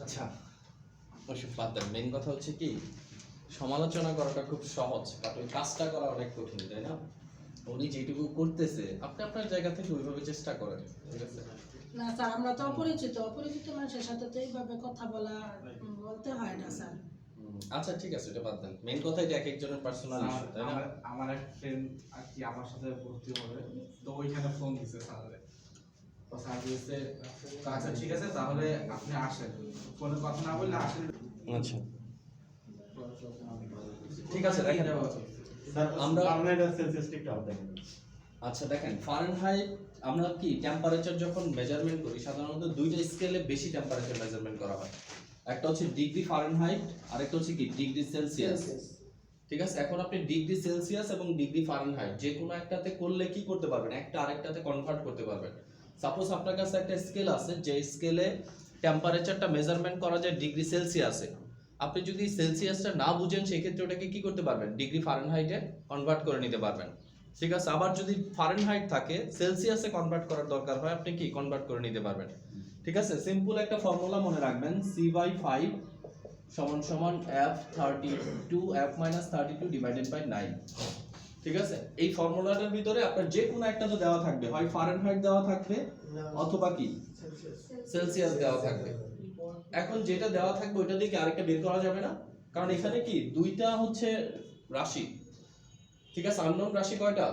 আচ্ছা, ওসব বাদ দেন। মেইন কথা হচ্ছে কি, সমালোচনা করাটা খুব সহজ, কারণ ওই কাজটা করা অনেক কঠিন, তাই না? উনি যেটুকু করতেছে আপনি আপনার জায়গা থেকে ওইভাবে চেষ্টা করেন, ঠিক আছে? না স্যার, আমরা তো অপরিচিত মানুষের সাথে তো এইভাবে কথা বলতে হয় না স্যার। আচ্ছা ঠিক আছে, এটা বাদ দেন। মেইন কথা এটা এক একজনের পার্সোনাল ইস্যু, তাই না? আমার এক ফ্রেন্ড আর কি আমার সাথে ভর্তি হবে, তো ওইখানে ফোন দিছে স্যারে। তো স্যার বলছে আচ্ছা ঠিক আছে তাহলে আপনি আসেন, ফোনে কথা না বললে আসেন। আচ্ছা ঠিক আছে, দেখেন স্যার আমরা ফারেনহাইট আর সেলসিয়াস একটু আলাদা দেখেন। আচ্ছা দেখেন, ফারেনহাইট আমরা কি টেম্পারেচার যখন মেজারমেন্ট করি সাধারণত দুইটা স্কেলে বেশি টেম্পারেচার মেজারমেন্ট করা হয়। একটা হচ্ছে ডিগ্রি ফারেনহাইট আর একটা হচ্ছে কি ডিগ্রি সেলসিয়াস, ঠিক আছে? এখন আপনি ডিগ্রি সেলসিয়াস এবং ডিগ্রি ফারেনহাইট যে কোনো একটাতে করলে কি করতে পারবেন, একটা আরেকটাতে কনভার্ট করতে পারবেন। সাপোজ আপনার কাছে একটা স্কেল আছে যে স্কেলে টেম্পারেচারটা মেজারমেন্ট করা যায় ডিগ্রি সেলসিয়াসে, আপনি যদি সেলসিয়াসটা না বুঝেন সেক্ষেত্রে ওটাকে কি করতে পারবেন, ডিগ্রি ফারেনহাইটে কনভার্ট করে নিতে পারবেন, ঠিক আছে? আবার যদি ফারেনহাইট থাকে সেলসিয়াসে কনভার্ট করার দরকার হয়, আপনি কি কনভার্ট করে নিতে পারবেন, ঠিক আছে? সিম্পল একটা ফর্মুলা মনে রাখবেন, C/5 সমান সমান F32 F-32 ডিভাইডেড বাই 9, ঠিক আছে? এই ফর্মুলাটার ভিতরে আপনার যে কোনো একটা তো দেওয়া থাকবে, হয় ফারেনহাইট দেওয়া থাকবে অথবা কি সেলসিয়াস দেওয়া থাকবে। এখন যেটা দেওয়া থাকবে ওইটা দিয়ে কি আরেকটা বের করা যাবে না? কারণ এখানে কি দুইটা হচ্ছে রাশি, ঠিক আছে? আননোন রাশি কয়টা?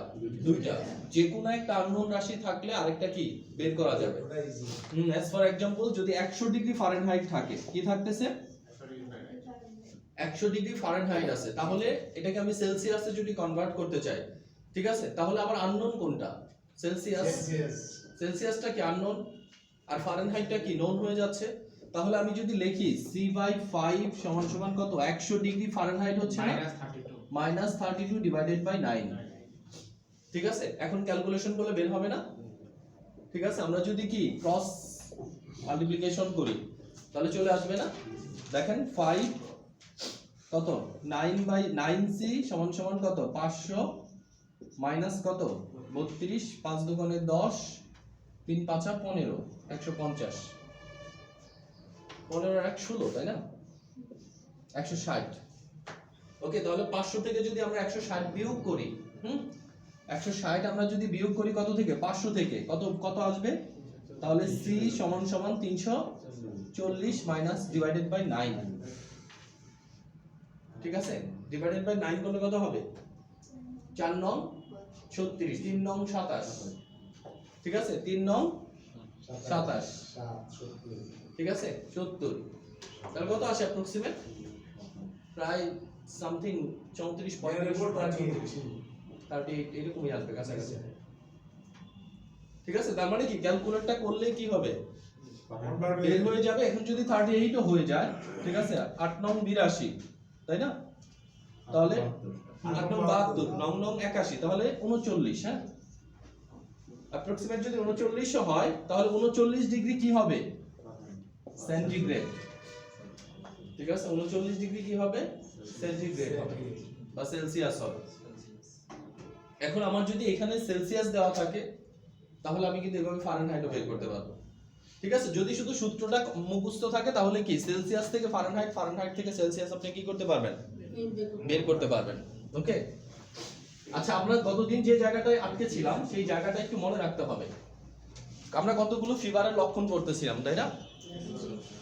দুইটা। যে কোনো একটা আননোন রাশি থাকলে আরেকটা কি বের করা যাবে। অ্যাজ ফর एग्जांपल যদি 100 ডিগ্রি ফারেনহাইট থাকে, কি থাকতেছে? 100 ডিগ্রি ফারেনহাইট আছে, তাহলে এটাকে আমি সেলসিয়াসে যদি কনভার্ট করতে চাই, ঠিক আছে? তাহলে আমার আননোন কোনটা? সেলসিয়াস। সেলসিয়াসটা কি আননোন আর ফারেনহাইটটা কি নোন হয়ে যাচ্ছে। তাহলে আমি যদি লিখি C/5 সমান সমান কত, 100 ডিগ্রি ফারেনহাইট হচ্ছে না -32 ডিভাইডেড বাই 9, ঠিক আছে? এখন ক্যালকুলেশন করলে বের হবে না, ঠিক আছে? আমরা যদি কি ক্রস মাল্টিপ্লিকেশন করি তাহলে চলে আসবে না? দেখেন 5 কত 9/9C সমান সমান কত 500 মাইনাস কত 32, 5 দুগুণে 10, 3 5 15, 150, 15 আর 1 16, তাই না? 160। ওকে, তাহলে 500 থেকে যদি আমরা 160 বিয়োগ করি, 160 আমরা যদি বিয়োগ করি কত থেকে, 500 থেকে, কত আসবে? তাহলে C সমান সমান 340 মাইনাস ডিভাইডেড বাই 9, ঠিক আছে? ডিভাইডেড বাই 9 করলে কত হবে? 4 নং 36, 3 নং 27, ঠিক আছে? 3 নং 27, ঠিক আছে? 70। তাহলে কত আসে অ্যাপ্রক্সিমেট? প্রায় সামথিং 34 35 38 এরকমই আসবে কাছাকাছি, ঠিক আছে? তার মানে কি ক্যালকুলেটরটা করলে কি হবে, বের হয়ে যাবে। এখন যদি 38 ও হয়ে যায়, ঠিক আছে? 8 নং 82, তাই না? তাহলে 8 নং 72, 9 নং 81, তাহলে 39, হ্যাঁ? অ্যাপ্রক্সিমেট যদি 39 ও হয় তাহলে 39 ডিগ্রি কি হবে? সেন্টিগ্রেড, ঠিক আছে? 39 ডিগ্রি কি হবে? সেন্টিগ্রেড হবে বা সেলসিয়াস হবে। এখন আমার যদি এখানে সেলসিয়াস দেওয়া থাকে তাহলে আমি কিন্তু এভাবে ফারেনহাইটও বের করতে পারবো, ঠিক আছে? যদি শুধু সূত্রটা মুখস্থ থাকে তাহলে কি সেলসিয়াস থেকে ফারেনহাইট, ফারেনহাইট থেকে সেলসিয়াস আপনি কি করতে পারবেন, বের করতে পারবেন। ওকে, আচ্ছা আমরা গতদিন যে জায়গাটায় আটকে ছিলাম সেই জায়গাটা একটু মনে রাখতে হবে। আমরা কতগুলো ফিভারের লক্ষণ করতেছিলাম, তাই না?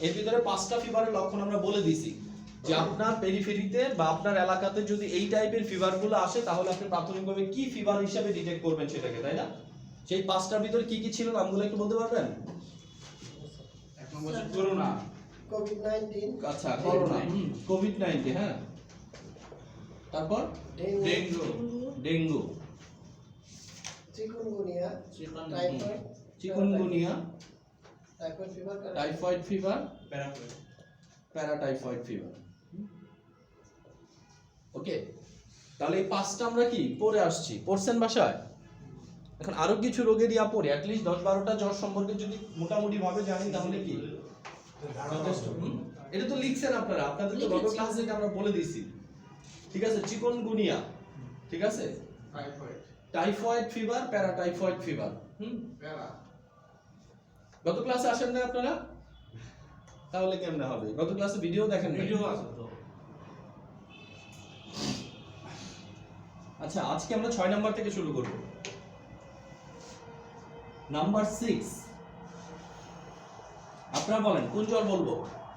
এর ভিতরে 5টা ফিভারের লক্ষণ আমরা বলে দিয়েছি যে আপনার পেরিফেরিতে বা আপনার এলাকাতে যদি এই টাইপের ফিভারগুলো আসে তাহলে আপনি প্রাথমিকভাবে কি ফিভার হিসেবে ডিটেক্ট করবেন সেটাকে, তাই না? সেই 5টার ভিতরে কি কি ছিল নামগুলো একটু বলতে পারবেন? এক নম্বর হচ্ছে করোনা, কোভিড-19, আচ্ছা করোনা, কোভিড-19, হ্যাঁ। তারপর dengue, dengue, chikungunya, chikungunya, typhoid fever, typhoid fever, প্যারাফয়েড, প্যারাটাইফয়েড ফিভার। ওকে, তাহলে এই 5টা আমরা কি পড়ে আসছি, পড়ছেন বাসায়? এখন আরো কিছু রোগের ইয়া পড়ে অ্যাটলিস্ট 10-12টা জ্বর সম্পর্কে যদি মোটামুটি ভাবে জানি তাহলে কি যথেষ্ট। এটা তো লিখছেন আপনারা, আপনাদের তো গত ক্লাসে এটা আমরা বলে দিয়েছি, ঠিক আছে? চিকুনগুনিয়া, ঠিক আছে? Typhoid, typhoid fever, paratyphoid fever. প্যারা, গত ক্লাসে আসেন না আপনারা? তাহলে কেমনে হবে? গত ক্লাসে ভিডিও দেখেন নাই? ভিডিও আছে তো। আচ্ছা, আজকে আমরা 6 নাম্বার থেকে শুরু করব। নাম্বার 6, আপনারা বলেন কোন জ্বর বলবো?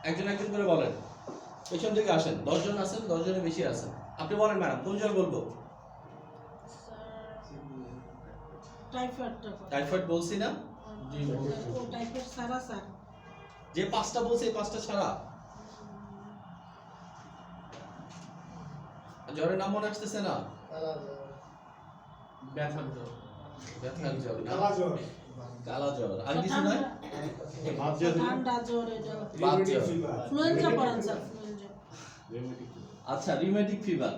একজন একজন করে বলেন, পেছন থেকে আসেন। 10 জন আছেন, 10 জনের বেশি আছেন। আপনি বলেন ম্যাডাম কোন জ্বর বলবো? টাইফয়েডটা টাইফয়েড বলছি না? ও টাইফয়েড সারা স্যার যে 5টা বলছে এই 5টা ছাড়া জ্বরের নাম মনে আসতেছে না? ব্যথার জ্বর। ব্যথার জ্বর না? কালা জ্বর। কালা জ্বর। আর কিছু নয়? ঠান্ডা জ্বর এটা বাত জ্বর। ফ্লুয়েঞ্জা পড়েন স্যার ফ্লুয়েঞ্জা আচ্ছা, রিউমেটিক ফিভার।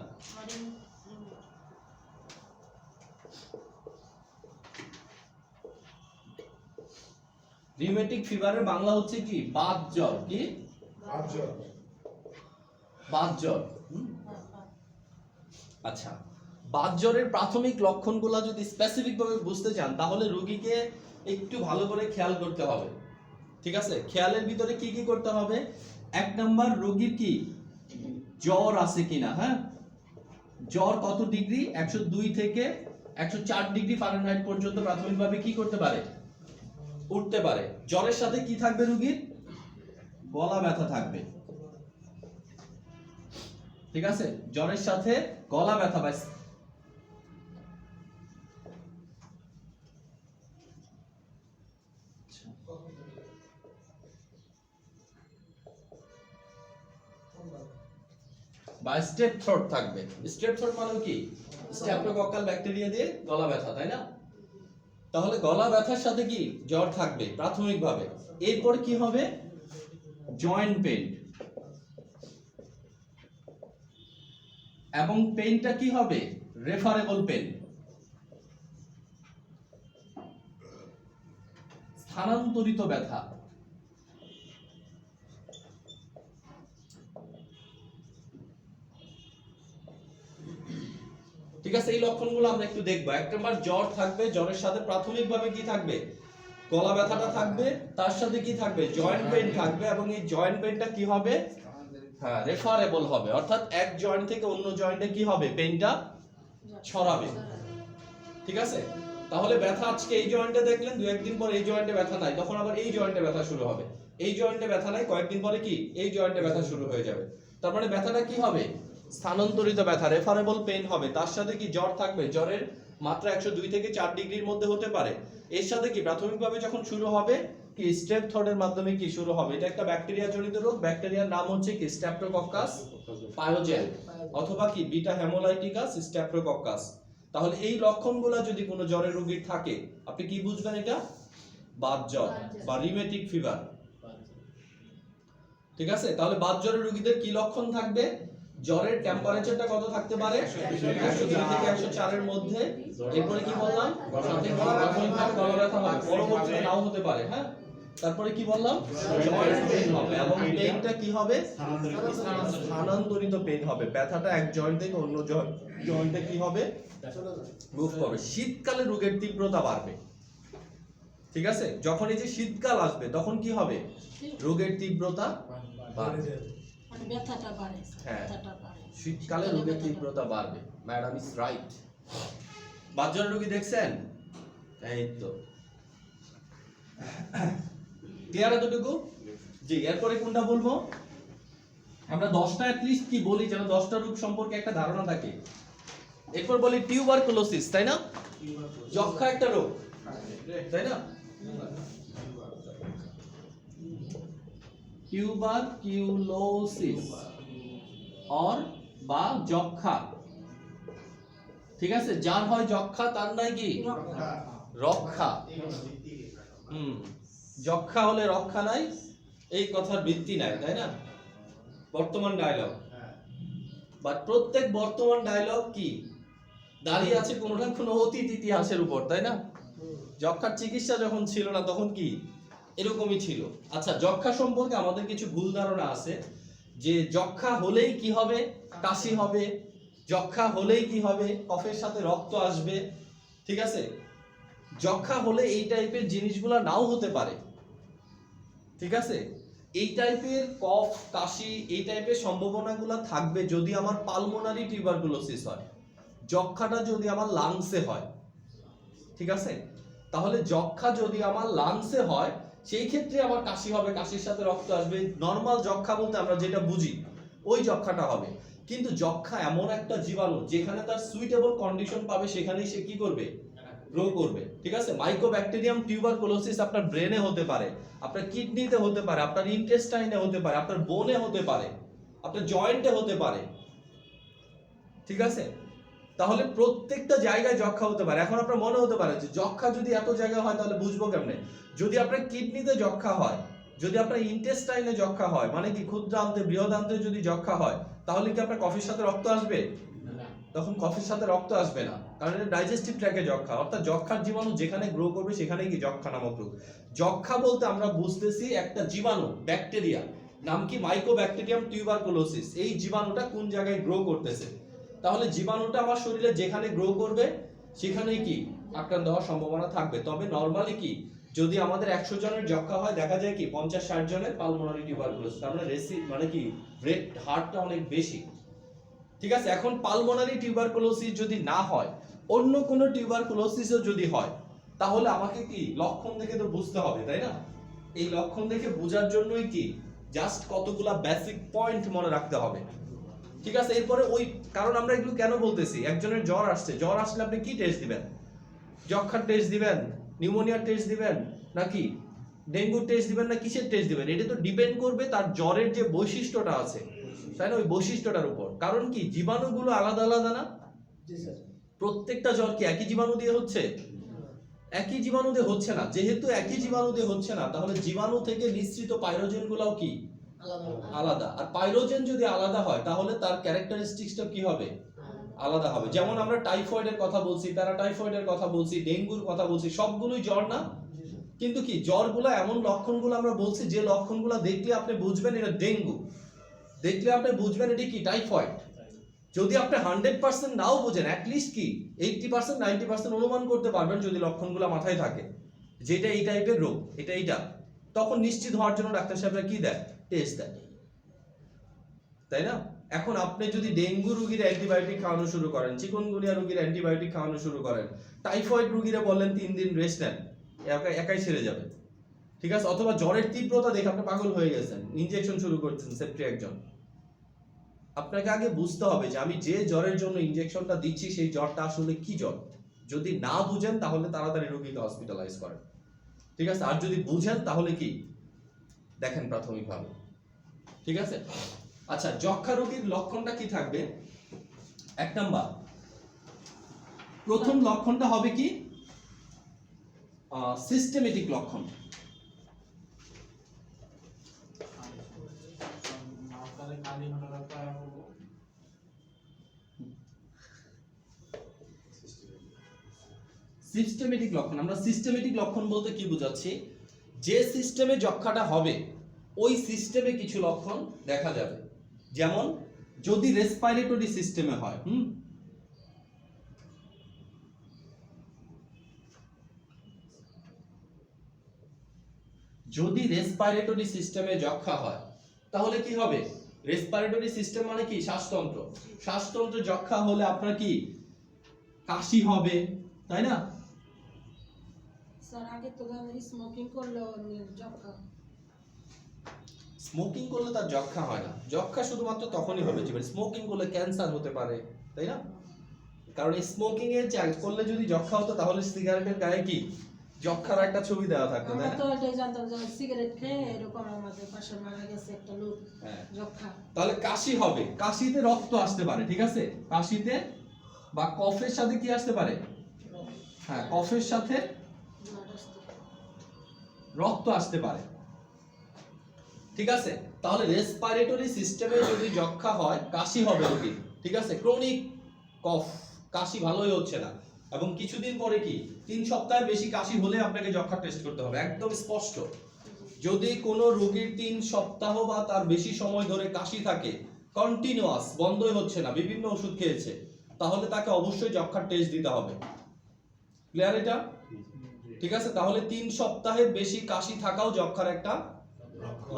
রিউমেটিক ফিভারের বাংলা হচ্ছে কি? বাত জ্বর। কি? বাত জ্বর। আচ্ছা, বাত জ্বরের প্রাথমিক লক্ষণগুলো যদি স্পেসিফিক ভাবে বুঝতে চান তাহলে রোগীকে একটু ভালো করে খেয়াল করতে হবে। ঠিক আছে, খেয়ালের ভিতরে কি কি করতে হবে? 1 নাম্বার, রোগীর কি জ্বর আছে কিনা। হ্যাঁ, জ্বর কত ডিগ্রি? 102 থেকে 104 ডিগ্রি ফারেনহাইট পর্যন্ত প্রাথমিকভাবে কি করতে পারে? উঠতে পারে। জ্বরের সাথে কি থাকবে রোগীর? গলা ব্যথা থাকবে। ঠিক আছে, জ্বরের সাথে গলা ব্যথা বা বা স্টেপ থ্রোট থাকবে। স্টেপ থ্রোট মানে কি? স্ট্রেপ্টোকক্কাল ব্যাকটেরিয়া দিয়ে গলা ব্যথা, তাই না? তাহলে গলা ব্যথার সাথে কি জ্বর থাকবে প্রাথমিকভাবে। এরপর কি হবে? Joint pain. এবং পেইনটা কি হবে? রেফারেবল পেইন, স্থানান্তরিত ব্যথা। ঠিক আছে, এই লক্ষণগুলো আমরা একটু দেখবো। 1 নাম্বার জ্বর থাকবে, জ্বরের সাথে প্রাথমিকভাবে কি থাকবে? গলা ব্যথাটা থাকবে, তার সাথে কি থাকবে? জয়েন্ট পেইন থাকবে। এবং এই জয়েন্ট পেইনটা কি হবে? হ্যাঁ, রেফারেবল হবে, অর্থাৎ এক জয়েন্ট থেকে অন্য জয়েন্টে কি হবে? পেইনটা ছড়াবে। ঠিক আছে, তাহলে ব্যথা আজকে এই জয়েন্টে দেখলেন, 2-1 দিন পর এই জয়েন্টে ব্যথা নাই, তখন আবার এই জয়েন্টে ব্যথা শুরু হবে। এই জয়েন্টে ব্যথা নাই, কয়েকদিন পরে কি এই জয়েন্টে ব্যথা শুরু হয়ে যাবে। তার মানে ব্যথাটা কি হবে? স্থানান্তরিত ব্যথা, রেফারেবল পেইন হবে। তার সাথে কি জ্বর থাকবে? জ্বরের মাত্রা 102 থেকে 4 ডিগ্রির মধ্যে হতে পারে। এর সাথে কি প্রাথমিকভাবে যখন শুরু হবে কি স্টেপ থ্রোটের মাধ্যমে কি শুরু হবে? এটা একটা ব্যাকটেরিয়া জনিত রোগ। ব্যাকটেরিয়ার নাম হচ্ছে কি? স্ট্রেপ্টোকক্কাস পায়োজেন অথবা কি বিটা হেমোলাইটিকাস স্ট্রেপ্টোকক্কাস। তাহলে এই লক্ষণগুলো যদি কোনো জ্বরের রোগীর থাকে, আপনি কি বুঝবেন? এটা বাত জ্বর বা রিউমেটিক ফিভার। ঠিক আছে, তাহলে বাত জ্বরের রোগীদের কি লক্ষণ থাকবে? জ্বরের টেম্পারেচারটা কত থাকতে পারে? 102 থেকে 104 এর মধ্যে। এরপরে কি বললাম? সাথে প্রাথমিকভাবে গলা ব্যথা হবে, পরবর্তীতে নাও হতে পারে। হ্যাঁ, তারপরে কি বললাম? জয়েন্ট পেইন হবে। এবং পেইনটা কি হবে? স্থানান্তরিত পেইন হবে। ব্যথাটা এক জয়েন্ট থেকে অন্য জয়েন্টে কি হবে? মুভ করবে। শীতকালে রোগের তীব্রতা বাড়বে। ঠিক আছে, যখন এই যে শীতকাল আসবে তখন কি হবে? রোগের তীব্রতা বাড়বে। মানে ব্যথাটা বাড়ে হ্যাঁ, ব্যথাটা বাড়ে শীতকালে রোগের তীব্রতা বাড়বে। Madam is right. বাত জ্বরের রোগী দেখছেন? এই তো ক্লিয়ার এতটুকু? জি, এরপরে কোনটা বলবো? আমরা 10টা অ্যাটলিস্ট কি বলি যেন 10টা রোগ সম্পর্কে একটা ধারণা থাকে। এরপর বলি টিউবারকুলোসিস, তাই না? যক্ষা একটা রোগ, তাই না? টিউবারকুলোসিস অর বা যক্ষা। ঠিক আছে, যার হয় যক্ষা তার নাই কি রক্ষা। যক্ষা হলে রক্ষা নাই, এই কথার ভিত্তি নাই, তাই না? বর্তমান ডায়লগ। বাট প্রত্যেক বর্তমান ডায়লগ কি দাঁড়িয়ে আছে কোনো না কোনো অতীত ইতিহাসের উপর, তাই না? যক্ষার চিকিৎসা যখন ছিল না তখন কি এরকমই ছিল। আচ্ছা, যক্ষা সম্পর্কে আমাদের কিছু ভুল ধারণা আছে যে যক্ষা হলেই কি হবে? কাশি হবে। যক্ষা হলেই কি হবে? কফের সাথে রক্ত আসবে। ঠিক আছে, যক্ষা হলে এই টাইপের জিনিসগুলো নাও হতে পারে। ঠিক আছে, এই টাইপের কফ কাশি এই টাইপের সম্ভাবনাগুলো থাকবে যদি আমার পালমোনারি টিউবারকুলোসিস হয়, যক্ষাটা যদি আমার লাংসে হয়। ঠিক আছে, তাহলে যক্ষা যদি আমার লাংসে হয় সেই ক্ষেত্রে আমার কাশি হবে, কাশির সাথে রক্ত আসবে। নর্মাল যক্ষা বলতে আমরা যেটা বুঝি ওই যক্ষাটা হবে। কিন্তু যক্ষা এমন একটা জীবাণু যেখানে তার সুইটেবল কন্ডিশন পাবে সেখানেই সে কি করবে, গ্রো করবে। ঠিক আছে, মাইকোব্যাকটেরিয়াম টিউবারকুলোসিস আপনার ব্রেনে হতে পারে, আপনার কিডনিতে হতে পারে, আপনার ইন্টেস্টাইনে হতে পারে, আপনার বোনে হতে পারে, আপনার জয়েন্টে হতে পারে। ঠিক আছে, তাহলে প্রত্যেকটা জায়গায় যক্ষা হতে পারে। এখন আপনার মনে হতে পারে যে যক্ষা যদি এত জায়গায় হয় তাহলে বুঝবো কেমনে? যদি আপনার কিডনিতে যক্ষা হয়, যদি আপনার ইন্টেস্টাইনে যক্ষা হয়, মানে কি ক্ষুদ্রান্তে বৃহদান্তে যদি যক্ষা হয়, তাহলে কি আপনার কফির সাথে রক্ত আসবে? তখন কফির সাথে রক্ত আসবে না, কারণ এটা ডাইজেস্টিভ ট্র্যাকে যক্ষা। অর্থাৎ যক্ষার জীবাণু যেখানে গ্রো করবে সেখানেই কি যক্ষা নামক রোগ। যক্ষা বলতে আমরা বুঝতেছি একটা জীবাণু, ব্যাকটেরিয়া, নাম কি মাইকোব্যাকটেরিয়াম টিউবারকুলোসিস। এই জীবাণুটা কোন জায়গায় গ্রো করতেছে, তাহলে জীবাণুটা আমার শরীরে যেখানে গ্রো করবে সেখানেই কি আক্রান্ত হওয়ার সম্ভাবনা থাকবে। তবে নরমালি কি যদি আমাদের 100 জনের যক্ষা হয় দেখা যায় কি 50-60 জনের পালমোনারি টিউবারকুলোসিস, তার মানে কি রেট হারটা অনেক বেশি। ঠিক আছে, এখন পালমোনারি টিউবারকুলোসিস যদি না হয়, অন্য কোনো টিউবারকুলোসিসও যদি হয়, তাহলে আমাকে কি লক্ষণ দেখে তো বুঝতে হবে, তাই না? এই লক্ষণ দেখে বোঝার জন্যই কি জাস্ট কতগুলা বেসিক পয়েন্ট মনে রাখতে হবে। ঠিক আছে, এরপরে ওই কারণ আমরা এগুলো কেন বলতেছি, একজনের জ্বর আসছে, জ্বর আসলে আপনি কি টেস্ট দিবেন? যক্ষার টেস্ট দিবেন, নিউমোনিয়ার টেস্ট দিবেন, নাকি ডেঙ্গুর টেস্ট দিবেন, না কিসের টেস্ট দিবেন? এটা তো ডিপেন্ড করবে তার জ্বরের যে বৈশিষ্ট্যটা আছে, তাই না, ওই বৈশিষ্ট্যটার উপর। কারণ কি জীবাণুগুলো আলাদা আলাদা না? জি স্যার। প্রত্যেকটা জ্বর কি একই জীবাণু দিয়ে হচ্ছে? একই জীবাণু দিয়ে হচ্ছে না। যেহেতু একই জীবাণু দিয়ে হচ্ছে না, তাহলে জীবাণু থেকে নিঃসৃত পাইরোজেন গুলাও কি আলাদা আলাদা। আর পাইরোজেন যদি আলাদা হয় তাহলে তার ক্যারেক্টারিস্টিক্সটা কি হবে? আলাদা হবে। যেমন আমরা টাইফয়েডের কথা বলছি, প্যারাটাইফয়েডের কথা বলছি, ডেঙ্গুর কথা বলছি, সবগুলোই জ্বর না? কিন্তু কি জ্বরগুলো এমন লক্ষণগুলো আমরা বলছি যে লক্ষণগুলো দেখলে আপনি বুঝবেন এটা ডেঙ্গু, দেখলে আপনি বুঝবেন এটা কি টাইফয়েড। যদি আপনি 100% নাও বোঝেন, অ্যাটলিস্ট কি 80% 90% অনুমান করতে পারবেন যদি লক্ষণগুলো মাথায় থাকে যেটা এই টাইপের রোগ, এটা তখন নিশ্চিত হওয়ার জন্য ডাক্তার সাহেবরা কি দেয়? টেস্ট দেয়, তাই না? এখন আপনি যদি ডেঙ্গু রোগীর অ্যান্টিবায়োটিক খাওয়ানো শুরু করেন, চিকুনগুনিয়া রোগীর অ্যান্টিবায়োটিক খাওয়ানো শুরু করেন, টাইফয়েড রোগীরা বললেন 3 দিন রেস্ট নেন, একাই সেরে যাবে। ঠিক আছে, অথবা জ্বরের তীব্রতা দেখে আপনি পাগল হয়ে গেছেন, ইনজেকশন শুরু করছেন সেপ্ট্রিয়াকজন। আপনাকে আগে বুঝতে হবে যে আমি যে জ্বরের জন্য ইনজেকশনটা দিচ্ছি সেই জ্বরটা আসলে কি জ্বর। যদি না বুঝেন তাহলে তাড়াতাড়ি রোগীকে হসপিটালাইজ করেন। ঠিক আছে, আর যদি বুঝেন তাহলে কি দেখেন প্রাথমিকভাবে। ঠিক আছে, আচ্ছা যক্ষা রোগীর লক্ষণটা কি থাকবে? 1 নাম্বার, প্রথম লক্ষণটা হবে কি সিস্টেমেটিক লক্ষণ। সিস্টেমেটিক লক্ষণ, আমরা সিস্টেমেটিক লক্ষণ বলতে কি বোঝাচ্ছি? যে সিস্টেমে যক্ষাটা হবে ওই সিস্টেমে কিছু লক্ষণ দেখা যাবে। যেমন যদি রেসপিরেটরি সিস্টেমে হয়, যদি রেসপিরেটরি সিস্টেমে যক্ষা হয় তাহলে কি হবে? রেসপিরেটরি সিস্টেম মানে কি শ্বাসতন্ত্র, শ্বাসতন্ত্রে যক্ষা হলে আপনার কি কাশি হবে, তাই না? স্যার আগে তো স্মোকিং করলে যক্ষা, স্মোকিং করলে তার যক্ষা হয় না। যক্ষা শুধুমাত্র তখনই হবে যে স্মোকিং করলে ক্যান্সার হতে পারে, তাই না? কারণ এই স্মোকিং এর করলে যদি যক্ষা হতো তাহলে সিগারেটের গায়ে কি যক্ষার একটা ছবি দেওয়া থাকতো, তাই আমরা না? তো এটাই জানতাম যে সিগারেট খেয়ে এরকম আমাদের পাশে মারা গেছে একটা লোক, যক্ষা। তাহলে কাশি হবে, কাশিতে রক্ত আসতে পারে, ঠিক আছে? কাশিতে বা কফের সাথে কি আসতে পারে? হ্যাঁ, কফের সাথে রক্ত আসতে পারে, ঠিক আছে? তাহলে রেসপিরেটরি সিস্টেমে যদি যক্ষা হয় কাশি হবে রোগী, ঠিক আছে? ক্রনিক কফ, কাশি ভালোই হচ্ছে না, এবং কিছুদিন পরে কি 3 সপ্তাহের বেশি কাশি হলে আপনাকে যক্ষা টেস্ট করতে হবে, একদম স্পষ্ট। যদি কোনো রোগীর 3 সপ্তাহ বা তার বেশি সময় ধরে কাশি থাকে, কন্টিনিউয়াস, বন্ধই হচ্ছে না, বিভিন্ন ওষুধ খেয়েছে, তাহলে তাকে অবশ্যই যক্ষার টেস্ট দিতে হবে। ক্লিয়ার এটা? ঠিক আছে, তাহলে 3 সপ্তাহের বেশি কাশি থাকাও যক্ষার একটা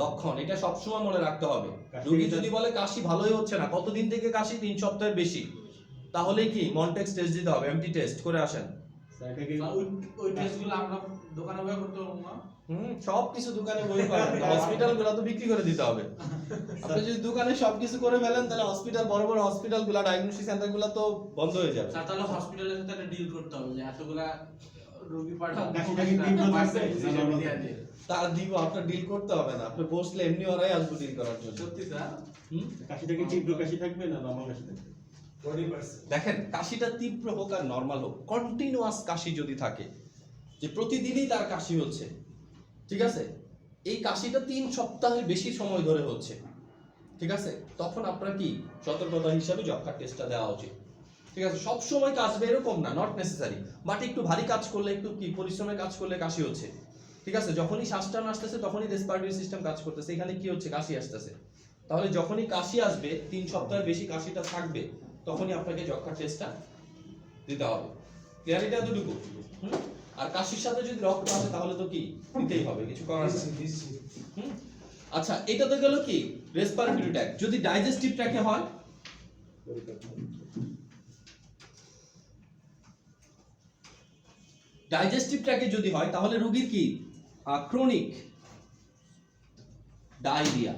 লক্ষণ, এটা সবসময় মনে রাখতে হবে। কাশি রোগী এটা- যদি বলে কাশি ভালোই হচ্ছে না, কতদিন থেকে কাশি? 3 সপ্তাহের বেশি, তাহলে কি মনটেক্স টেস্ট দিতে হবে, এমটি টেস্ট করে আসেন। স্যার এটা কি ওই টেস্টগুলো আমরা দোকানে বয়ে করতে পারবো না? সব কিছু দোকানে বই পাবেন, হসপিটাল গুলো তো বিক্রি করে দিতে হবে। আপনি যদি দোকানে সবকিছু করে ফেলেন তাহলে হসপিটাল, বড় বড় হসপিটাল গুলা, ডায়াগনস্টিক সেন্টার গুলা তো বন্ধ হয়ে যাবে। স্যার তাহলে হসপিটালের সাথে একটা ডিল করতে হবে যে এতগুলা রোগী পাঠাবো, কাশিটা কি তীব্র থাকবে? তার দিব, আপনার ডিল করতে হবে না, আপনি বসলে এমনি ওরাই আসবে ডিল করার জন্য। সত্যি স্যার? হুম? কাশিটা কি তীব্র কাশি থাকবে না নরমাল কাশি থাকবে? দেখেন, কাশিটা তীব্র হোক আর নরমাল হোক, কন্টিনিউয়াস কাশি যদি থাকে, যে প্রতিদিনই তার কাশি হচ্ছে, ঠিক আছে, এই কাশিটা 3 সপ্তাহের বেশি সময় ধরে হচ্ছে, ঠিক আছে, তখন আপনার কি সতর্কতা হিসাবে যক্ষার টেস্টটা দেওয়া উচিত। ঠিক আছে, সব সময় কাশবে এরকম না, নট নেসেসারি, বাট একটু ভারী কাজ করলে, একটু কি পরিশ্রমের কাজ করলে কাশি হচ্ছে, ঠিক আছে, যখনই শ্বাসটা আসতেছে তখনই রেসপিরেটরি সিস্টেম কাজ করতেছে, এখানে কি হচ্ছে, কাশি আসতেছে। তাহলে যখনই কাশি আসবে, 3 সপ্তাহের বেশি কাশিটা থাকবে, তখনই আপনাকে যক্ষার টেস্টটা দিতে হবে। ক্লিয়ার এটা এতটুকু? আর কাশির সাথে যদি রক্ত আসে তাহলে তো কি দিতেই হবে, কিছু করার নেই। আচ্ছা, এটা তো গেল কি রেসপিরেটরি ট্র্যাক্ট। যদি ডাইজেস্টিভ ট্র্যাকে হয়, ডাইজেস্টিভ ট্র্যাকে যদি হয় তাহলে রোগীর কি chronic diarrhoea,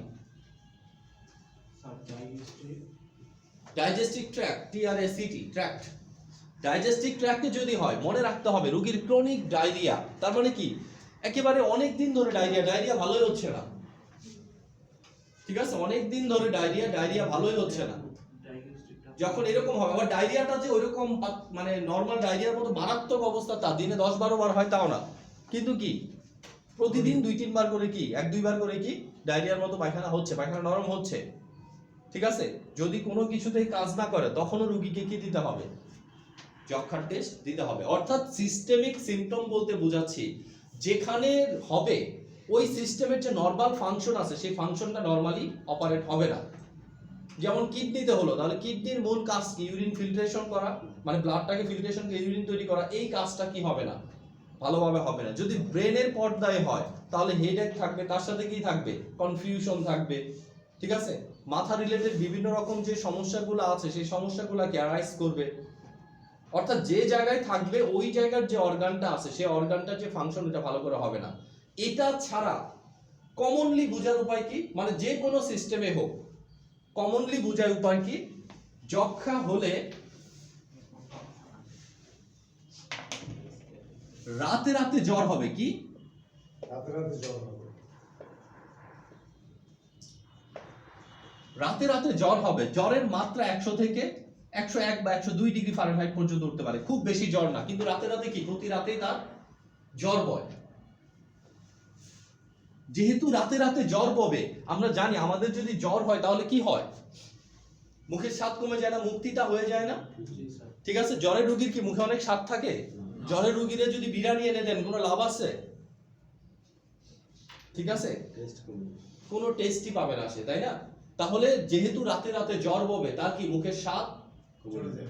digestive tract, T R A C T tract, digestive ট্র্যাক্টে যদি হয়, মনে রাখতে হবে রোগীর ক্রনিক ডায়রিয়া, তার মানে কি একেবারে অনেক দিন ধরে ডায়রিয়া ভালোই হচ্ছে না, ঠিক আছে, অনেক দিন ধরে ডায়রিয়া ভালোই হচ্ছে না, যখন এরকম হবে, আবার ডায়রিয়াটা যে ওইরকম মানে নরমাল ডায়রিয়ার মতো মারাত্মক অবস্থা তা দিনে 10-12 বার হয় তাও না, কিন্তু কি প্রতিদিন 2-3 বার করে কি 1-2 বার করে কি ডায়রিয়ার মতো পায়খানা হচ্ছে, পায়খানা নরম হচ্ছে, ঠিক আছে, যদি কোনো কিছুতেই কাজ না করে তখনও রোগীকে কি দিতে হবে, যক্ষার টেস্ট দিতে হবে। অর্থাৎ সিস্টেমিক সিম্পটম বলতে বোঝাচ্ছি যেখানে হবে ওই সিস্টেমের যে নরমাল ফাংশন আছে সেই ফাংশনটা নরমালি অপারেট হবে না। যেমন কিডনিতে হলো, তাহলে কিডনির মূল কাজ কি, ইউরিন ফিল্ট্রেশন করা, মানে ব্লাডটাকে ফিল্ট্রেশন করে ইউরিন তৈরি করা, এই কাজটা কি হবে না, ভালোভাবে হবে না। যদি ব্রেনের পর্দায় হয় তাহলে হেডেক থাকবে, তার সাথে কি থাকবে, কনফিউশন থাকবে, ঠিক আছে, মাথা রিলেটেড বিভিন্ন রকম যে সমস্যাগুলো আছে সেই সমস্যাগুলোকে অ্যারাইজ করবে। অর্থাৎ যে জায়গায় থাকবে ওই জায়গার যে অর্গানটা আছে সেই অর্গানটার যে ফাংশন এটা ভালো করে হবে না। এটা ছাড়া কমনলি বোঝার উপায় কি, মানে যে কোনো সিস্টেমে হোক কমনলি বোঝার উপায় কি, যক্ষা হলে রাতে রাতে জ্বর হবে, কি রাতে রাতে জ্বর হবে, জ্বরের মাত্রা 100 থেকে 101 বা 102 ডিগ্রি ফারেনহাইট পর্যন্ত উঠতে পারে, খুব বেশি জ্বর না, কিন্তু রাতে রাতে কি প্রতি রাতেই তার জ্বর বয়। যেহেতু রাতে রাতে জ্বর ববে, আমরা জানি আমাদের যদি জ্বর হয় তাহলে কি হয়, মুখের স্বাদ কমে যায় না, মুক্তিটা হয়ে যায় না, ঠিক আছে, জ্বরের রোগীর কি মুখে অনেক স্বাদ থাকে? জ্বরের রোগীরা যদি বিরিয়ানি এনে দেন কোনো লাভ আছে? ঠিক আছে, কোনো টেস্টই পাবে না সে, তাই না? তাহলে যেহেতু রাতে রাতে জ্বর ববে তার কি মুখের স্বাদ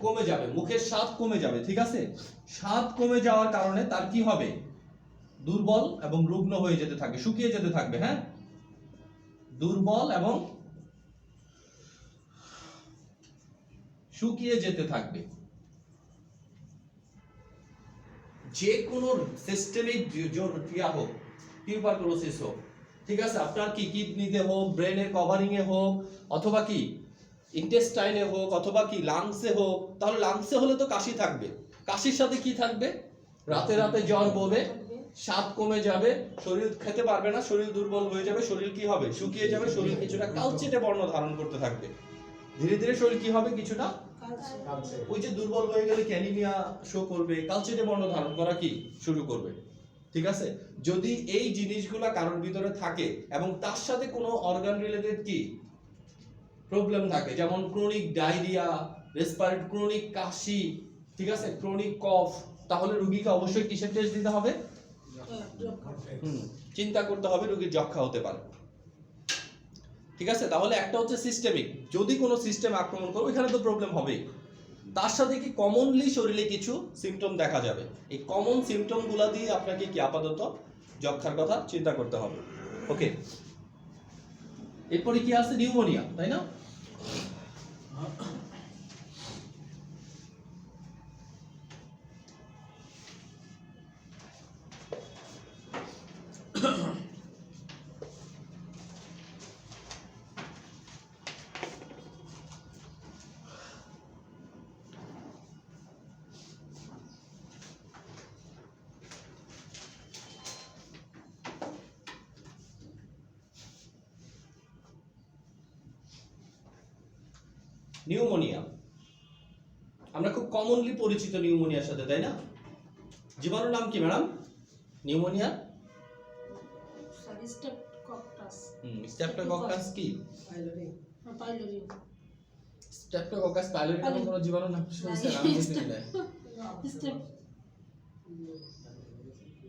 কমে যাবে, মুখের স্বাদ কমে যাবে, ঠিক আছে, স্বাদ কমে যাওয়ার কারণে তার কি হবে, দুর্বল এবং রুগ্ন হয়ে যেতে থাকবে, শুকিয়ে যেতে থাকবে, হ্যাঁ, দুর্বল এবং শুকিয়ে যেতে থাকবে। যে কোনো সিস্টেমিক ক্রিয়া হোক, টিউবারকুলোসিস হোক, ঠিক আছে, আপনার কি কিডনিতে হোক, ব্রেনের কভারিং এ হোক, অথবা কি ইন্টেস্টাইনে হোক, অথবা কি লাংসে হোক, তাহলে লাংসে হলে তো কাশি থাকবে, কাশির সাথে কি থাকবে, রাতে রাতে জ্বর ববে, স্বাদ কমে যাবে, শরীর খেতে পারবে না, শরীর দুর্বল হয়ে যাবে, শরীর কি হবে, শুকিয়ে যাবে, শরীর কিছুটা কালচেটে বর্ণ ধারণ করতে থাকবে, ধীরে ধীরে শরীর কি হবে, কিছুটা ওই যে দুর্বল হয়ে গেলে অ্যানিমিয়া শো করবে, কালচেটে বর্ণ ধারণ করা কি শুরু করবে, ঠিক আছে। যদি এই জিনিসগুলা কারোর ভিতরে থাকে এবং তার সাথে কোনো অর্গান রিলেটেড কি প্রবলেম থাকে, যেমন ক্রনিক ডায়রিয়া, রেসপিরেটরি ক্রনিক কাশি, ঠিক আছে, ক্রনিক কফ, তাহলে রোগীকে অবশ্যই কিসের টেস্ট দিতে হবে, চিন্তা করতে হবে রোগীর যক্ষা হতে পারে, ঠিক আছে। তাহলে একটা হচ্ছে সিস্টেমিক, যদি কোনো সিস্টেম আক্রমণ করে ওইখানে তো প্রবলেম হবেই, তার সাথে কি কমনলি শরীরে কিছু সিম্পটম দেখা যাবে, এই কমন সিম্পটম গুলা দিয়ে আপনাকে কি আপাতত যক্ষার কথা চিন্তা করতে হবে। ওকে। এরপরে কি আছে নিউমোনিয়া, তাই না? নিউমোনিয়া আমরা খুব কমনলি পরিচিত নিউমোনিয়ার সাথে, তাই না? জীবাণুর নাম কি ম্যাডাম? Pneumonia streptococcus. স্ট্রেপ্টোকক্কাস কি? পাইলোরি। স্ট্রেপ্টোকক্কাস পাইলোরি নামে কোনো জীবাণুর নাম শুনছেন? আমি বুঝতে না।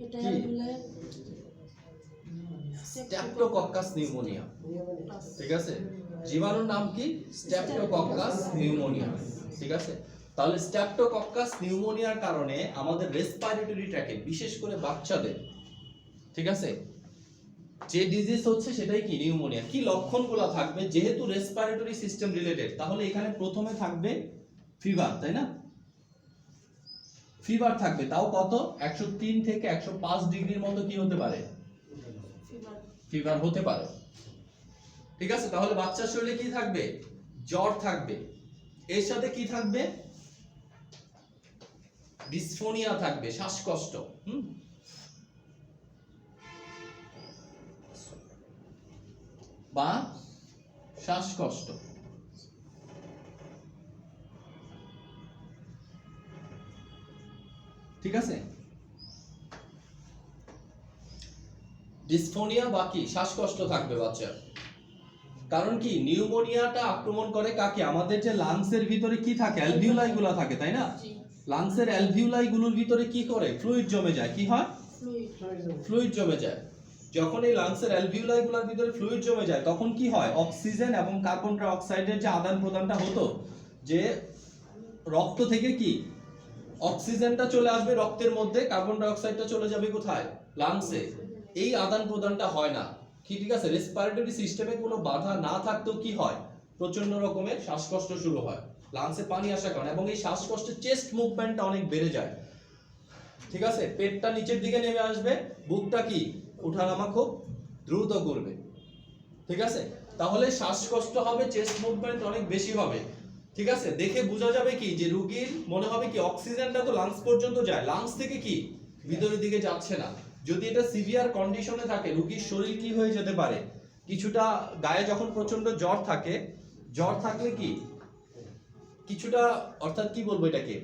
এটা কি? বলে স্ট্রেপ্টোকক্কাস নিউমোনিয়া, ঠিক আছে? জীবাণুর নাম কি? স্ট্রেপ্টোকক্কাস নিউমোনিয়া, ঠিক আছে? তাহলে স্ট্রেপ্টোকক্কাস নিউমোনিয়ার কারণে আমাদের রেসপিরেটরি ট্র্যাকে, বিশেষ করে বাচ্চাদের, ঠিক আছে, যে ডিজিজ হচ্ছে সেটাই কি নিউমোনিয়া। কি লক্ষণগুলো থাকবে? যেহেতু রেসপিরেটরি সিস্টেম রিলেটেড, তাহলে এখানে প্রথমে থাকবে ফিভার, তাই না? ফিভার থাকবে, তাও কত? 103 থেকে 105 ডিগ্রির মতো কি হতে পারে? ফিভার হতে পারে, ঠিক আছে? তাহলে বাচ্চার শরীরে কি থাকবে? জ্বর থাকবে, এর সাথে কি থাকবে? ডিসফোনিয়া থাকবে, শ্বাসকষ্ট, বা শ্বাসকষ্ট, ঠিক আছে? ডিসফোনিয়া বা কি শ্বাসকষ্ট থাকবে বাচ্চার। কারণ কি নিউমোনিয়াটা আক্রমণ করে কাকে? আমাদের যে লাংসের ভিতরে কি থাকে? অ্যালভিউলাই গুলো থাকে, তাই না? লাংসের অ্যালভিউলাই গুলোর ভিতরে কি করে? ফ্লুইড জমে যায়। কি হয়? ফ্লুইড জমে যায়। যখন এই লাংসের অ্যালভিউলাই গুলোর ভিতরে ফ্লুইড জমে যায় তখন কি হয়? অক্সিজেন এবং কার্বন ডাই অক্সাইডের যে আদান প্রদানটা হতো, যে রক্ত থেকে কি অক্সিজেনটা চলে আসবে রক্তের মধ্যে, কার্বন ডাই অক্সাইডটা চলে যাবে কোথায়? লাংসে। এই আদান প্রদানটা হয় না, কি ঠিক আছে? রেসপিরেটরি সিস্টেমে কোনো বাধা না থাকতেও কি হয়? প্রচন্ড রকমের শ্বাসকষ্ট শুরু হয়, লাংসে পানি আসার কারণে, এবং এই শ্বাসকষ্টে চেস্ট মুভমেন্টটা অনেক বেড়ে যায়, ঠিক আছে? পেটটা নিচের দিকে নেমে আসবে, বুকটা কি ওঠানামা খুব দ্রুত করবে, ঠিক আছে? তাহলে শ্বাসকষ্ট হবে, চেস্ট মুভমেন্ট অনেক বেশি হবে, ঠিক আছে? দেখে বোঝা যাবে কি যে রোগীর মনে হবে কি অক্সিজেনটা তো লাংস পর্যন্ত যায়, লাংস থেকে কি ভিতরের দিকে যাচ্ছে না। যদি এটা সিভিয়ার কন্ডিশনে থাকে রোগীর শরীর কি হয়ে যেতে পারে? কিছুটা গায়ে যখন প্রচন্ড জ্বর থাকে, জ্বর থাকলে কি কিছুটা, অর্থাৎ কি বলবো এটাকে,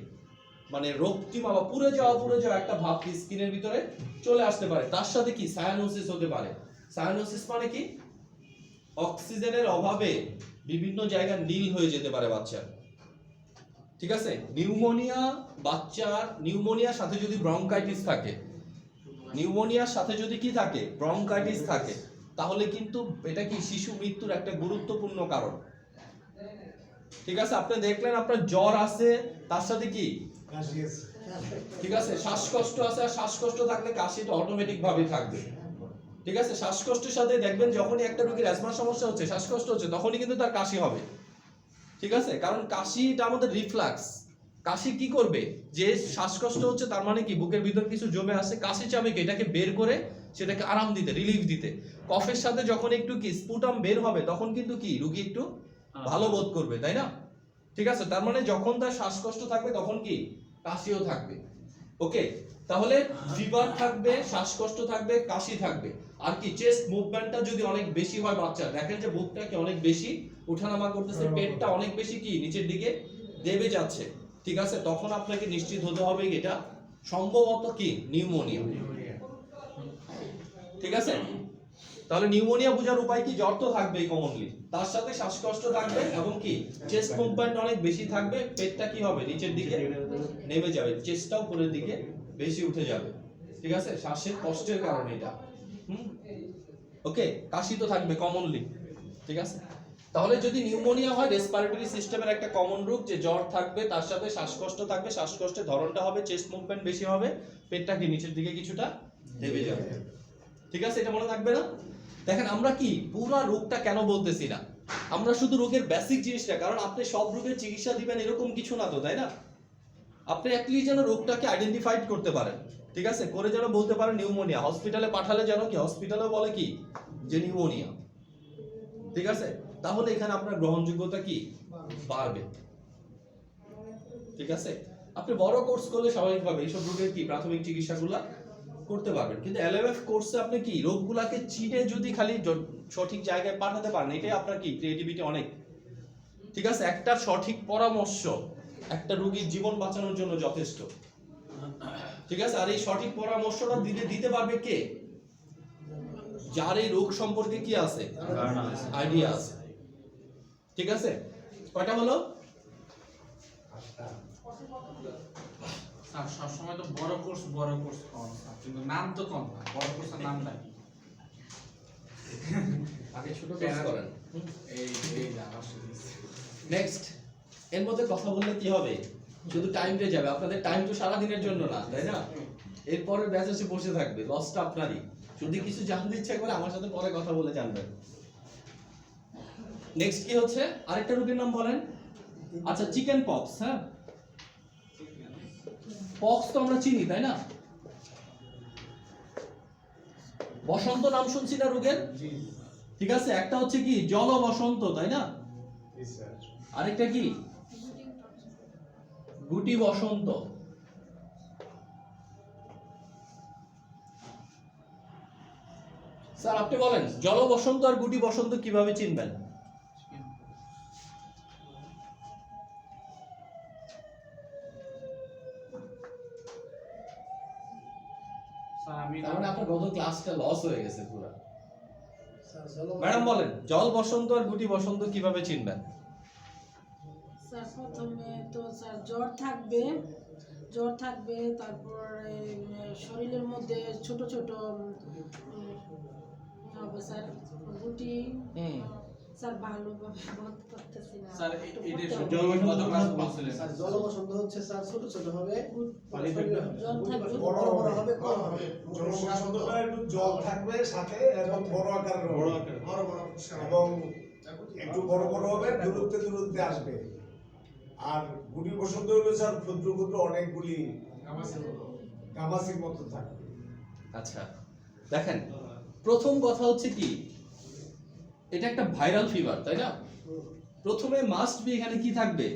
মানে রক্তিমা বা পুড়ে যাওয়া একটা ভাব কি স্কিনের ভিতরে চলে আসতে পারে। তার সাথে কি সায়ানোসিস হতে পারে। সায়ানোসিস মানে কি? অক্সিজেনের অভাবে বিভিন্ন জায়গায় নীল হয়ে যেতে পারে বাচ্চার, ঠিক আছে? নিউমোনিয়া বাচ্চার, নিউমোনিয়ার সাথে যদি ব্রঙ্কাইটিস থাকে, নিউমোনিয়ার সাথে যদি কি থাকে? ব্রঙ্কাইটিস থাকে, তাহলে কিন্তু এটা কি শিশু মৃত্যুর একটা গুরুত্বপূর্ণ কারণ, ঠিক আছে? আপনি দেখলেন আপনার জ্বর আছে, তার সাথে কি ঠিক আছে শ্বাসকষ্ট আছে, আর শ্বাসকষ্ট থাকলে কাশিটা অটোমেটিক ভাবে থাকবে, ঠিক আছে? শ্বাসকষ্টের সাথে দেখবেন যখনই একটা রোগীর অ্যাজমার সমস্যা হচ্ছে, শ্বাসকষ্ট হচ্ছে, তখনই কিন্তু তার কাশি হবে, ঠিক আছে? কারণ কাশিটা আমাদের রিফ্লাক্স। কাশি কি করবে? যে শ্বাসকষ্ট হচ্ছে তার মানে কি বুকের ভিতর কিছু জমে আছে, কাশি চাবে কি এটাকে বের করে সেটাকে আরাম দিতে, রিলিফ দিতে। কফের সাথে যখন একটু কি স্পুটাম বের হবে তখন কিন্তু কি রোগী একটু ভালো বোধ করবে, তাই না? ঠিক আছে, তার মানে যখন তার শ্বাসকষ্ট থাকবে তখন কি কাশিও থাকবে। ওকে, তাহলে ফিভার থাকবে, শ্বাসকষ্ট থাকবে, কাশি থাকবে, আর কি চেস্ট মুভমেন্টটা যদি অনেক বেশি হয় বাচ্চা, দেখেন যে বুকটা কি অনেক বেশি ওঠানামা করতেছে, পেটটা অনেক বেশি কি নিচের দিকে দেবে যাচ্ছে, ঠিক আছে? তখন আপনাকে নিশ্চিত হতে হবে এটা সম্ভবত কি নিউমোনিয়া, ঠিক আছে? তাহলে নিউমোনিয়া বোঝার উপায় কি? জ্বর তো থাকবেই কমনলি, তার সাথে শ্বাসকষ্ট থাকবে এবং কি চেস্ট মুভমেন্ট অনেক বেশি থাকবে, পেটটা কি হবে নিচের দিকে নেমে যাবে, চেস্টটাও উপরের দিকে বেশি উঠে যাবে, ঠিক আছে? শ্বাসের কষ্টের কারণে এটা। ওকে, কাশি তো থাকবে কমনলি, ঠিক আছে? তাহলে যদি নিউমোনিয়া হয় রেসপিরেটরি সিস্টেমের একটা কমন রোগ, যে জ্বর থাকবে, তার সাথে শ্বাসকষ্ট থাকবে, শ্বাসকষ্টের ধরনটা হবে চেস্ট মুভমেন্ট বেশি হবে, পেটটা কি নিচের দিকে কিছুটা দেবে যাবে, ঠিক আছে? এটা মনে থাকবে না? দেখেন আমরা কি পুরা রোগটা কেন বলতেছি না, আমরা শুধু রোগের বেসিক জিনিসটা, কারণ আপনি সব রোগের চিকিৎসা দিবেন এরকম কিছু না তো, তাই না? আপনি অ্যাটলিস্ট যেন রোগটাকে আইডেন্টিফাইড করতে পারেন, ঠিক আছে, করে যেন বলতে পারেন নিউমোনিয়া, হসপিটালে পাঠালে যেন কি হসপিটালে বলে কি যে নিউমোনিয়া, ঠিক আছে, তাহলে এখানে আপনার গ্রহণযোগ্যতা কি বাড়বে, ঠিক আছে। আপনি বড় কোর্স করলে স্বাভাবিকভাবে এইসব রোগের কি প্রাথমিক চিকিৎসাগুলা করতে পারবেন, কিন্তু এলএমএফ কোর্সে আপনি কি রোগগুলাকে চিনে যদি খালি সঠিক জায়গায় পাঠাতে পারেন, এটাই আপনার কি ক্রিয়েটিভিটি অনেক, ঠিক আছে। একটা সঠিক পরামর্শ একটা রোগীর জীবন বাঁচানোর জন্য যথেষ্ট, ঠিক আছে। আর এই সঠিক পরামর্শটা দিতে পারবে কে? যার এই রোগ সম্পর্কে কি আছে, আইডিয়া আছে, ঠিক আছে। কয়টা হলো? স্যার সবসময় তো বড় কোর্স কম স্যার, কিন্তু নাম তো কম না, বড় কোর্সের নামটা কি? আগে ছোট কোর্স করেন। এই আমার নেক্সট, এর মধ্যে কথা বললে কি হবে, শুধু টাইম পেয়ে যাবে, আপনাদের টাইম তো সারা দিনের জন্য না, তাই না? এরপরে ব্যাচ এসে বসে থাকবে, লসটা আপনারই। যদি কিছু জানতে ইচ্ছা করে আমার সাথে পরে কথা বলে জানবেন। নেক্সট কি হচ্ছে, আরেকটা রোগের নাম বলেন। আচ্ছা, চিকেন পক্স। হ্যাঁ, পক্স তো আমরা চিনি, তাই না? বসন্ত নাম শুনছি না রোগের, ঠিক আছে। একটা হচ্ছে কি জল বসন্ত, তাই না? আরেকটা কি গুটি বসন্ত। স্যার আপনি বলেন জল বসন্ত আর গুটি বসন্ত কিভাবে চিনবেন? স্যার আমি তার মানে আপনার গত ক্লাসটা লস হয়ে গেছে পুরো। স্যার চলো ম্যাডাম বলেন জল বসন্ত আর গুটি বসন্ত কিভাবে চিনবেন? স্যার প্রথমে তো স্যার জ্বর থাকবে, তারপরে শরীরের মধ্যে ছোট ছোট হবে স্যার, গুটি। স্যার ভালোভাবে বলতে পারতেছি না স্যার একটু এটা পড়তে হবে। গত ক্লাস বলছিলেন স্যার জল বসন্ত হচ্ছে স্যার ছোট ছোট হবে, পানি থাকবে? জ্বর থাকবে, বড় বড় হবে, কম হবে। জলবসন্তটা একটু জল থাকবে সাথে এবং বড় আকারের হবে। বড় আকারের। এবং একটু বড় বড় হবে, দূরত্বে আসবে। আর গুটি বসন্ত হলো স্যার ক্ষুদ্র ক্ষুদ্র অনেকগুলি গামাসির মতো থাকবে। আচ্ছা দেখেন, প্রথম কথা হচ্ছে কি, এটা একটা ভাইরাল ফিভার, তাই না? প্রথমে মাস্ট বি এখানে কি থাকবে,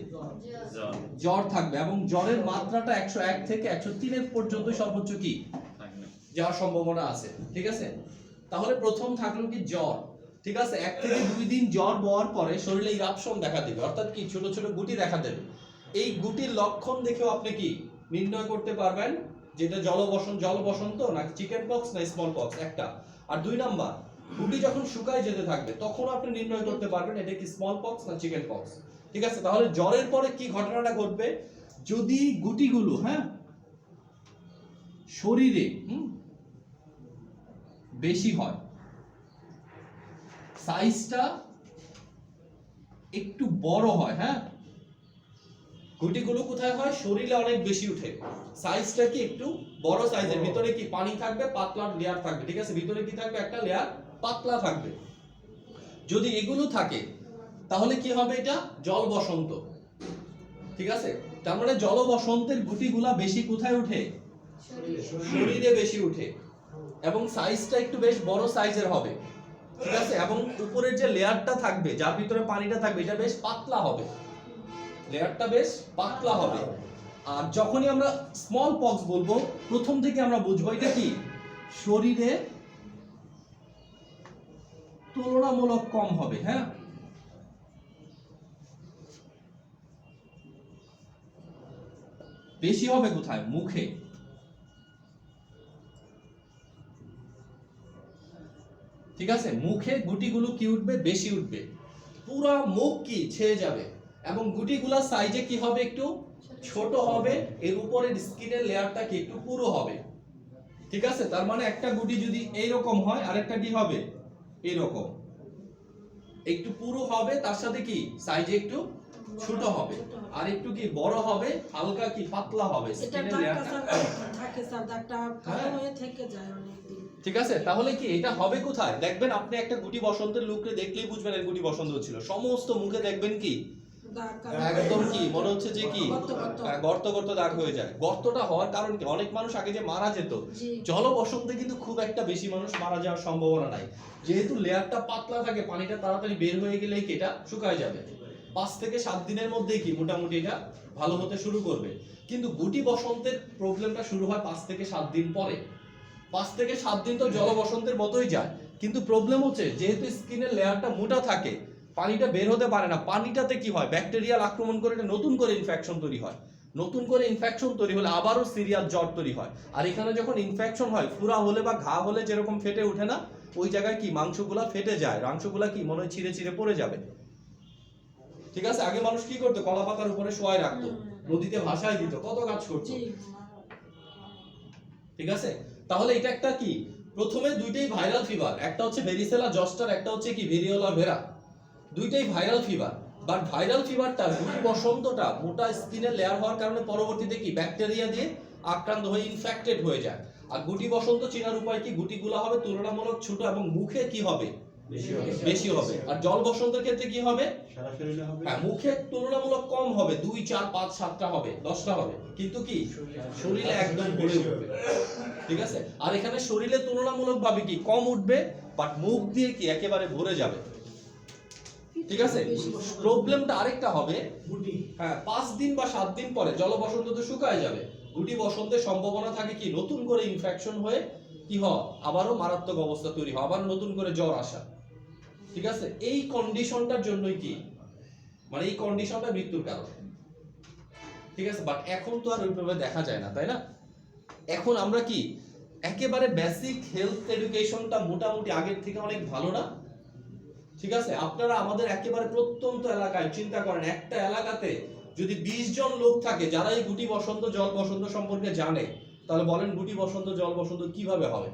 জ্বর থাকবে, এবং জ্বরের মাত্রাটা 101 থেকে 103 এর পর্যন্ত সর্বোচ্চ কি যাওয়ার সম্ভাবনা আছে, ঠিক আছে। তাহলে প্রথম থাকলো কি জ্বর, ঠিক আছে। 1 থেকে 2 দিন জ্বর বওয়ার পরে শরীরে ইরাপশন দেখা দেবে, অর্থাৎ কি ছোট ছোট গুটি দেখা দেবে। এই গুটির লক্ষণ দেখেও আপনি কি নির্ণয় করতে পারবেন যেটা জল বসন্ত না চিকেন পক্স না স্মল পক্স, একটা। আর 2 নাম্বার, গুটি যখন শুকায় যেতে থাকবে তখন আপনি নির্ণয় করতে পারবেন এটা কি স্মল পক্স না চিকেন পক্স, ঠিক আছে। তাহলে জ্বরের পরে কি ঘটনাটা ঘটবে, যদি গুটিগুলো শরীরে বেশি হয়, সাইজটা একটু বড় হয়, গুটিগুলো কোথায় হয়, শরীরে অনেক বেশি উঠে, সাইজটা কি একটু বড় সাইজের, ভিতরে কি পানি থাকবে, পাতলা লেয়ার থাকবে, ঠিক আছে, ভিতরে কি থাকবে, একটা লেয়ার পাতলা থাকবে। যদি এগুলো থাকে তাহলে কি হবে, এটা জল বসন্ত, ঠিক আছে। তার মানে জল বসন্তের গুটিগুলা বেশি কোথায় উঠে, শরীরে বেশি উঠে, এবং সাইজটা একটু বেশ বড় সাইজের হবে, ঠিক আছে। এবং উপরের যে লেয়ারটা থাকবে, যার ভিতরে পানিটা থাকবে, এটা বেশ পাতলা হবে, লেয়ারটা বেশ পাতলা হবে। আর যখনই আমরা স্মল পক্স বলবো, প্রথম থেকে আমরা বুঝবো এটা কি শরীরে তুলনামূলক কম হবে, বেশি হবে কোথায়, মুখে, ঠিক আছে। মুখে গুটিগুলো কি উঠবে, বেশি উঠবে, পুরা মুখ কি ছেয়ে যাবে, এবং গুটিগুলা সাইজে কি হবে, একটু ছোট হবে, এর উপরের স্কিনের লেয়ারটা কি একটু পুরো হবে, ঠিক আছে। তার মানে একটা গুটি যদি এইরকম হয়, আরেকটা কি হবে এইরকম, একটু পুরো হবে, তার সাথে কি সাইজে একটু ছোট হবে আর একটু কি বড় হবে, হালকা কি পাতলা হবে এটা স্কিনের দাগটা লেয়ারটা। স্যার থাকে স্যার, দাগটা কালো হ্যাঁ। হয়ে থেকে যায় অনেকদিন। ঠিক আছে, তাহলে কি এটা হবে কোথায়? দেখবেন আপনি একটা গুটি বসন্তের লুককে দেখলেই বুঝবেন এর গুটি বসন্ত হচ্ছিল। সমস্ত মুখে দেখবেন কি দাগ কালো একদম কি মনে হচ্ছে যে কি গর্ত গর্ত। গর্ত গর্ত দাগ হয়ে যায়। গর্তটা হওয়ার কারণ কি? অনেক মানুষ আগে যে মারা যেত, জি জল বসন্তে কিন্তু খুব একটা বেশি মানুষ মারা যাওয়ার সম্ভাবনা নাই, যেহেতু লেয়ারটা পাতলা থাকে, পানিটা তাড়াতাড়ি বের হয়ে গেলে কি এটা শুকায় যাবে। 5 থেকে 7 দিনের মধ্যেই কি মোটামুটি এটা ভালো হতে শুরু করবে। কিন্তু গুটি বসন্তের প্রবলেমটা শুরু হয় 5 থেকে 7 দিন পরে। 5 থেকে 7 দিন তো জল বসন্তের মতোই যায়, কিন্তু প্রবলেম হচ্ছে যেহেতু স্কিনের লেয়ারটা মোটা থাকে, পানিটা বের হতে পারে না। পানিটাতে কি হয়, ব্যাকটেরিয়াল আক্রমণ করে এটা নতুন করে ইনফেকশন তৈরি হয়। নতুন করে ইনফেকশন তৈরি হলে আবারও সিরিয়াস জ্বর তৈরি হয়। আর এখানে যখন ইনফেকশন হয়, ফুরা হলে বা ঘা হলে যেরকম ফেটে ওঠে না, ওই জায়গায় কি মাংসগুলা ফেটে যায়, মাংসগুলা কি মনে হয় ছিঁড়ে ছিঁড়ে পড়ে যাবে। ঠিক আছে, আগে মানুষ কি করতো, কলা পাতার উপরে শোয়াই রাখতো, নদীতে ভাসায় দিত, কত কাজ করতো। জি ঠিক আছে, তাহলে এটা একটা কি, প্রথমে দুইটাই ভাইরাল ফিভার, একটা হচ্ছে ভেরিসেলা জস্টার, একটা হচ্ছে কি ভেরিওলা ভেরা, দুইটাই ভাইরাল ফিভার। বাট ভাইরাল ফিভারটা গুটি বসন্তটা মোটা স্কিনের লেয়ার হওয়ার কারণে পরবর্তীতে কি ব্যাকটেরিয়া দিয়ে আক্রান্ত হয়ে ইনফেক্টেড হয়ে যায়। আর গুটি বসন্ত চেনার উপায় কি, গুটিগুলো হবে তুলনামূলক ছোট এবং মুখে কি হবে, বেশি হবে। আর জল বসন্তের ক্ষেত্রে কি হবে, সারা শরীরে হবে। হ্যাঁ মুখে তুলনামূলক কম হবে, 2, 4, 5, 7টা হবে, 10টা হবে, কিন্তু কি শরীরে একদম ভরে উঠবে। ঠিক আছে, আর এখানে শরীরে তুলনামূলক ভাবে কি কম উঠবে, বাট মুখ দিয়ে কি একেবারে ভরে যাবে। ঠিক আছে, প্রবলেমটা আরেকটা হবে, গুটি হ্যাঁ 5 দিন বা 7 দিন পরে জল বসন্ত তো শুকায় যাবে, গুটি বসন্তের সম্ভাবনা থাকে কি নতুন করে ইনফেকশন হয়ে কি হয়, আবারও মারাত্মক অবস্থা তৈরি হয়, আবার নতুন করে জ্বর আসা। ঠিক আছে, এই কন্ডিশনটার জন্যই কি, মানে এই কন্ডিশনটা মৃত্যুর কারণ। ঠিক আছে, বাট এখন তো আর ওইভাবে দেখা যায় না, তাই না? এখন আমরা কি একেবারে বেসিক হেলথ এডুকেশনটা মোটামুটি আগের থেকে অনেক ভালো না? ঠিক আছে, আপনারা আমাদের একেবারে প্রত্যন্ত এলাকায় চিন্তা করেন, একটা এলাকাতে যদি 20 জন লোক থাকে যারা এই গুটি বসন্ত জল বসন্ত সম্পর্কে জানে, তাহলে বলেন গুটি বসন্ত জল বসন্ত কিভাবে হবে?